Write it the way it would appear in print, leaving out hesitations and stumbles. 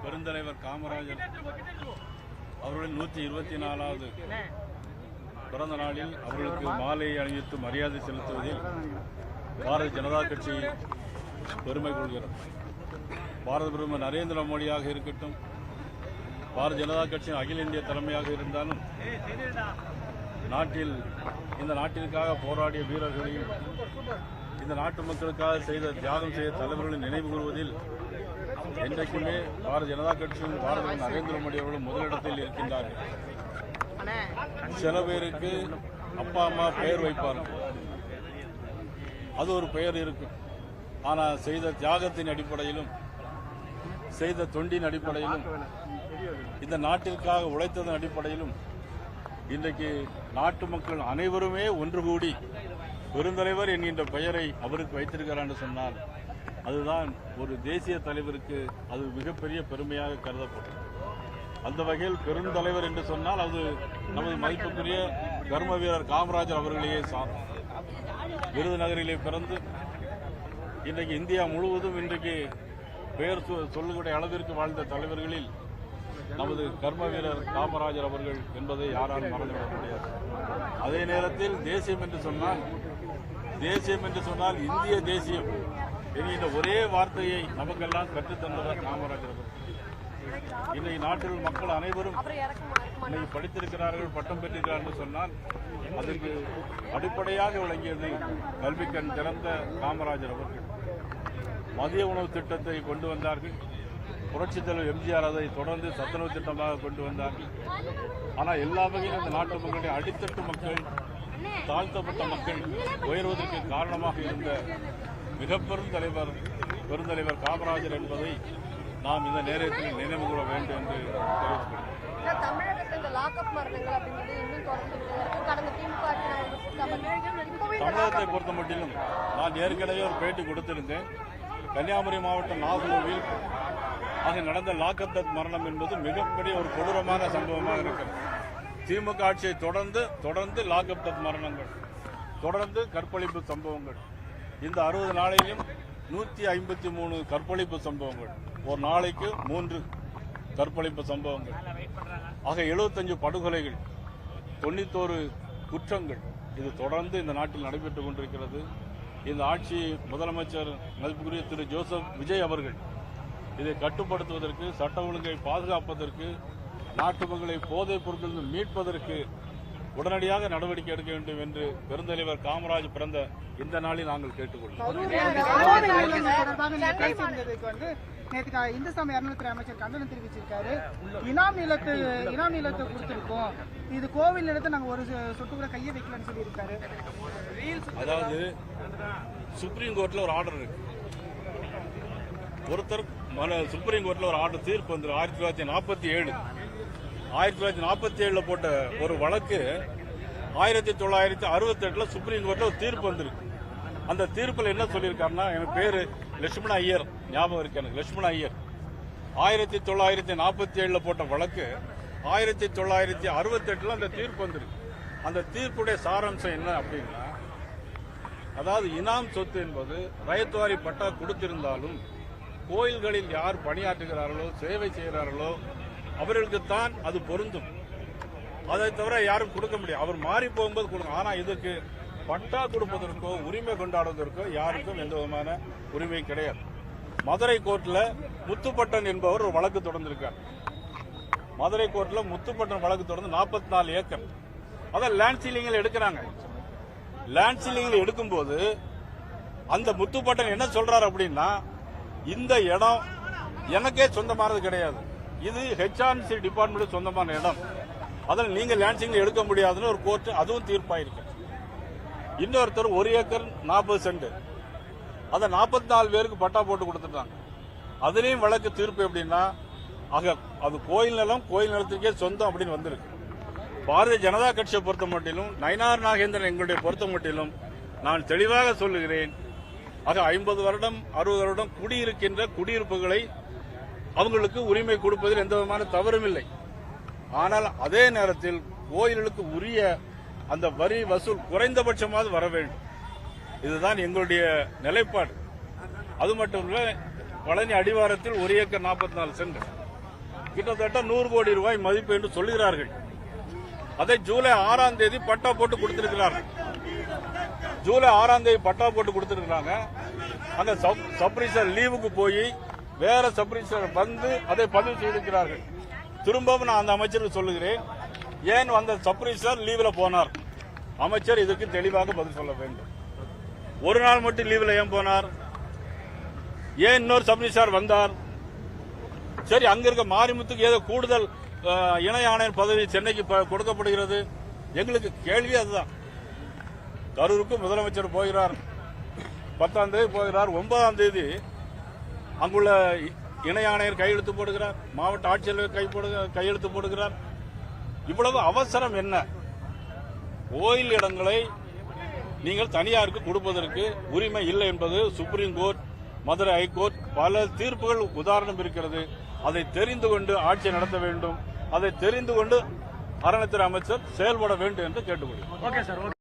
பெருந்தலைவர் காமராஜர் அவர்களின் 124வது பிறந்த நாளில் அவர்களுக்கு மாலை அணிவித்து மரியாதை செலுத்துவதில் பாரதிய ஜனதா கட்சி பெருமை கொள்கிறது. பாரத பிரதமர் நரேந்திர மோடியாக இருக்கட்டும், பாரதிய ஜனதா கட்சியின் அகில இந்திய தலைமையாக இருந்தாலும் இந்த நாட்டிற்காக போராடிய வீரர்களையும் இந்த நாட்டு மக்களுக்காக செய்த தியாகம் செய்த தலைவர்களை நினைவு கூறுவதில் என்றைக்குமே பாரதிய ஜனதா கட்சியும் பாரத நரேந்திர மோடி அவர்களும் முதலிடத்தில் இருக்கின்றார்கள். சில பேருக்கு அப்பா அம்மா பெயர் வைப்பார்கள், அது ஒரு பெயர் இருக்கும். ஆனால் செய்த தியாகத்தின் அடிப்படையிலும் செய்த தொண்டின் அடிப்படையிலும் இந்த நாட்டிற்காக உழைத்ததன் அடிப்படையிலும் இன்றைக்கு நாட்டு மக்கள் அனைவருமே ஒன்று கூடி பெருந்தலைவர் என்கின்ற பெயரை அவருக்கு வைத்திருக்கிறார் என்று சொன்னால் அதுதான் ஒரு தேசிய தலைவருக்கு அது மிகப்பெரிய பெருமையாக கருதப்படும். அந்த வகையில் பெருந்தலைவர் என்று சொன்னால் அது நமது மதிப்புக்குரிய கர்ம வீரர் காமராஜர் அவர்களையே சாரும். விருதுநகரிலே பிறந்து இன்றைக்கு இந்தியா முழுவதும் இன்றைக்கு பெயர் சொல்லக்கூடிய அளவிற்கு வாழ்ந்த தலைவர்களில் நமது கர்ம வீரர் காமராஜர் அவர்கள் என்பதை யாராலும் மறந்துவிட முடியாது. அதே நேரத்தில் தேசியம் என்று சொன்னால் இந்திய தேசியம் என்கின்ற ஒரே வார்த்தையை நமக்கெல்லாம் கற்றுத்தந்தவர் காமராஜர் அவர்கள். இன்றைக்கு நாட்டில் மக்கள் அனைவரும் இன்னைக்கு படித்திருக்கிறார்கள், பட்டம் பெற்றிருக்கிறார்கள் என்று சொன்னால் அதற்கு அடிப்படையாக விளங்கியது கல்விக்கண் திறந்த காமராஜர் அவர்கள். மதிய உணவு திட்டத்தை கொண்டு வந்தார்கள். புரட்சித் தலைவர் எம்ஜிஆர் அதை தொடர்ந்து சத்துணவு திட்டமாக கொண்டு வந்தார்கள். ஆனால் எல்லா வகையிலும் இந்த நாட்டு மக்களுடைய அடித்தட்டு மக்கள், தாழ்த்தப்பட்ட மக்கள் உயர்வதற்கு காரணமாக இருந்த மிக பெருந்தலைவர் காமராஜர் என்பதை நாம் இந்த நேரத்தில் நினைவு கூற வேண்டும் என்று தெரிவித்துள்ளோம். தமிழகத்தை பொறுத்த மட்டிலும் நான் ஏற்கனவே ஒரு பேட்டி கொடுத்திருந்தேன். கன்னியாகுமரி மாவட்டம் நாகூரில் அங்கு நடந்த லாக்அப் டெத் மரணம் என்பது மிகப்பெரிய ஒரு கொடூரமான சம்பவமாக இருக்கிறது. திமுக ஆட்சியை தொடர்ந்து லாக்அப் டெத் மரணங்கள், தொடர்ந்து கற்பழிப்பு சம்பவங்கள், இந்த 60 நாளிலும் 153 கற்பழிப்பு சம்பவங்கள், ஒரு நாளைக்கு 3 கற்பழிப்பு சம்பவங்கள், ஆக 75 படுகொலைகள், 91 குற்றங்கள், இது தொடர்ந்து இந்த நாட்டில் நடைபெற்றுக் கொண்டிருக்கிறது. இந்த ஆட்சி முதலமைச்சர் மதிப்புக்குரிய திரு ஜோசப் விஜய் அவர்கள் இதை கட்டுப்படுத்துவதற்கு, சட்ட ஒழுங்கை பாதுகாப்பதற்கு, நாட்டு மக்களை போதைப் பொருட்களில் மீட்பதற்கு உடனடியாக நடவடிக்கை எடுக்க வேண்டும் என்று பெருந்தலைவர் காமராஜ் பிறந்த இந்த நாளில் நாங்கள் கேட்டுக்கொள்கிறோம். இந்து சமய அறநிலையத்துறை அமைச்சர் கண்டனம் தெரிவிச்சிருக்காரு. இனாம் நிலத்தை கொடுத்திருக்கோம், இது கோவில் நிலத்தை நாங்க ஒரு சொட்டு கூட கையை வைக்கலன்னு சொல்லியிருக்காரு. அதாவது சுப்ரீம் கோர்ட்ல ஒரு ஆர்டர் இருக்கு. ஒருத்தர் சுப்ரீம் கோர்ட்ல ஒரு ஆர்டர் தீர்ப்பு வந்து 1947 போட்ட ஒரு வழக்கு 1968 சுப்ரீம் கோர்ட்ல ஒரு தீர்ப்பு வந்திருக்கு. அந்த தீர்ப்பில் என்ன சொல்லியிருக்காருன்னா, எனக்கு பேரு லட்சுமண ஐயர் ஞாபகம் இருக்கு, எனக்கு லட்சுமண ஐயர் 1947 போட்ட வழக்கு 1968 அந்த தீர்ப்பு வந்திருக்கு. அந்த தீர்ப்புடைய சாராம்சம் என்ன அப்படின்னா, அதாவது இனாம் சொத்து என்பது ரயத்வாரி பட்டா கொடுத்திருந்தாலும் கோயில்களில் யார் பணியாற்றுகிறார்களோ, சேவை செய்கிறார்களோ அவர்களுக்குத்தான் அது பொருந்தும். அதை தவிர யாரும் கொடுக்க முடியாது. அவர் மாறி போகும்போது கொடுக்கும். ஆனா இதுக்கு பட்டா கொடுப்பதற்கோ உரிமை கொண்டாடுவதற்கோ யாருக்கும் எந்த விதமான உரிமை கிடையாது. மதுரை கோர்ட்ல முத்துப்பட்டன் என்பவர் ஒரு வழக்கு தொடர்ந்திருக்கார். மதுரை கோர்ட்ல முத்துப்பட்டன் வழக்கு தொடர்ந்து 44 ஏக்கர் அதை லேண்ட் சீலிங்கில் எடுக்கிறாங்க. லேண்ட் சீலிங்கில் எடுக்கும்போது அந்த முத்துப்பட்டன் என்ன சொல்றாரு அப்படின்னா, இந்த இடம் எனக்கே சொந்தமானது கிடையாது, இது ஹெச்ஆர்சி டிபார்ட்மெண்ட் சொந்தமான இடம், அதில் நீங்க லேண்ட் சீலிங் எடுக்க முடியாதுன்னு ஒரு கோர்ட் அதுவும் தீர்ப்பாயிருக்கு. இன்னொருத்தர் 1 ஏக்கர் 40 சென்ட் அதை 44 பேருக்கு பட்டா போட்டு கொடுத்துட்டாங்க. அதுலயும் வழக்கு தீர்ப்பு எப்படின்னா, அது கோயில் நிலத்திற்கே சொந்தம் அப்படின்னு வந்திருக்கு. பாரதிய ஜனதா கட்சியை பொறுத்த மட்டிலும், நயினார் நாகேந்திரன் எங்களுடைய பொறுத்த மட்டிலும் நான் தெளிவாக சொல்லுகிறேன், 50 வருடம் 60 வருடம் குடியிருக்கின்ற குடியிருப்புகளை அவங்களுக்கு உரிமை கொடுப்பதில் எந்த விதமான தவறும் இல்லை. ஆனால் அதே நேரத்தில் கோயில்களுக்கு உரிய அந்த வரி வசூல் குறைந்தபட்சமாவது வர வேண்டும். இதுதான் எங்களுடைய நிலைப்பாடு. அது மட்டும் இல்ல, பழனி அடிவாரத்தில் 1 ஏக்கர் 44 சென்ட் கிட்டத்தட்ட 100 கோடி ரூபாய் மதிப்பு என்று சொல்லுகிறார்கள். அதை ஜூலை 6ஆம் தேதி பட்டா போட்டு கொடுத்திருக்கிறார்கள். ஜூலை 6ஆம் தேதி பட்டா போட்டு கொடுத்திருக்கிறாங்க. அந்த சப்ரீசர் லீவுக்கு போய் வேற சப்ரீசர் வந்து அதை பதிவு செய்திருக்கிறார்கள். திரும்பவும் நான் அந்த அமைச்சருக்கு சொல்லுகிறேன், ஏன் அந்த சப்ரீசர் லீவில் போனார்? அமைச்சர் இதுக்கு தெளிவாக பதில் சொல்ல வேண்டும். ஒரு நாள் மட்டும் லீவில் ஏன் போனார்? ஏன் இன்னொரு சப்ரீசர் வந்தார்? சரி, அங்க இருக்க மாரிமுத்துக்கு ஏதோ கூடுதல் இணை ஆணையர் பதவி சென்னைக்கு கொடுக்கப்படுகிறது. எங்களுக்கு கேள்வி அதுதான். கரூருக்கு முதலமைச்சர் போகிறார், 10ஆம் தேதி போகிறார், 9ஆம் தேதி அங்குள்ள இணை ஆணையர் கையெழுத்து போடுகிறார், மாவட்ட ஆட்சியர் கையெழுத்து போடுகிறார். இவ்வளவு அவசரம் என்ன? கோயில் இடங்களை நீங்கள் தனியாருக்கு கொடுப்பதற்கு உரிமை இல்லை என்பது சுப்ரீம் கோர்ட், மதுரை ஹைகோர்ட் பல தீர்ப்புகள் உதாரணம் இருக்கிறது. அதை தெரிந்து கொண்டு ஆட்சி நடத்த வேண்டும். அதை தெரிந்து கொண்டு அறநிலையத்துறை அமைச்சர் செயல்பட வேண்டும் என்று கேட்டுக்கொள்கிறேன்.